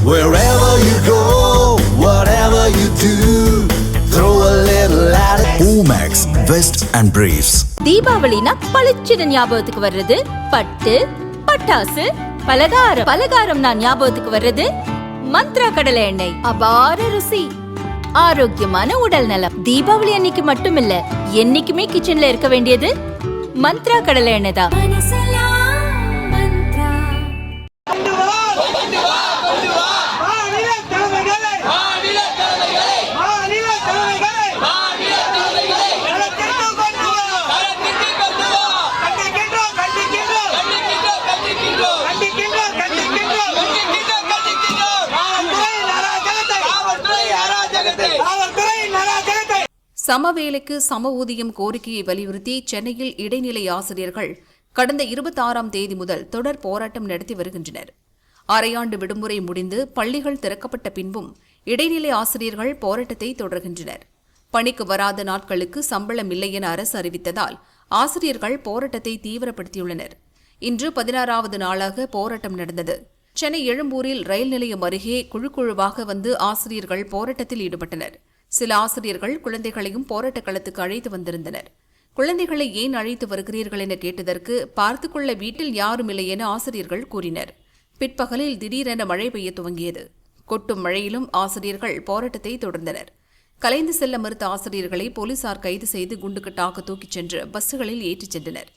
Wherever you go, whatever you do, throw a little attitude. Omax, Vest and Briefs. தீபாவளினா பளிச்சுன்னு ஞாபகத்துக்கு வர்றது பட்டு, பட்டாசு, பலகாரம். பலகாரம்னா ஞாபகத்துக்கு வர்றது மந்த்ரா கடலை எண்ணெய். அபார ருசி, ஆரோக்கியமான உடல் நலம். தீபாவளி அன்னைக்கு மட்டும் இல்ல, என்னைக்குமே கிச்சன்ல இருக்க வேண்டியது மந்த்ரா கடலை எண்ணெய் தான். சமவேலைக்கு சம ஊதியம் கோரிக்கையை வலியுறுத்தி சென்னையில் இடைநிலை ஆசிரியர்கள் கடந்த 26ஆம் தேதி முதல் தொடர் போராட்டம் நடத்தி வருகின்றனர். அரையாண்டு விடுமுறை முடிந்து பள்ளிகள் திறக்கப்பட்ட பின்பும் இடைநிலை ஆசிரியர்கள் போராட்டத்தை தொடர்கின்றனர். பணிக்கு வராத நாட்களுக்கு சம்பளம் இல்லை என அரசு அறிவித்ததால் ஆசிரியர்கள் போராட்டத்தை தீவிரப்படுத்தியுள்ளனர். இன்று 16வது நாளாக போராட்டம் நடந்தது. சென்னை எழும்பூரில் ரயில் நிலையம் அருகே குழுவாக வந்து ஆசிரியர்கள் போராட்டத்தில் ஈடுபட்டனர். சில ஆசிரியர்கள் குழந்தைகளையும் போராட்டக் களத்துக்கு அழைத்து வந்திருந்தனர். குழந்தைகளை ஏன் அழைத்து வருகிறீர்கள் என கேட்டதற்கு பார்த்துக்கொள்ள வீட்டில் யாரும் இல்லை என ஆசிரியர்கள் கூறினர். பிற்பகலில் திடீரென மழை பெய்ய துவங்கியது. கொட்டும் மழையிலும் ஆசிரியர்கள் போராட்டத்தை தொடர்ந்தனர். கலைந்து செல்ல மறுத்த ஆசிரியர்களை போலீசார் கைது செய்து குண்டுக்கட்டாக தூக்கிச் சென்று பஸ்களில் ஏற்றிச் சென்றனர்.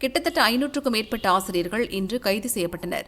கிட்டத்தட்ட 500க்கும் மேற்பட்ட ஆசிரியர்கள் இன்று கைது செய்யப்பட்டனர்.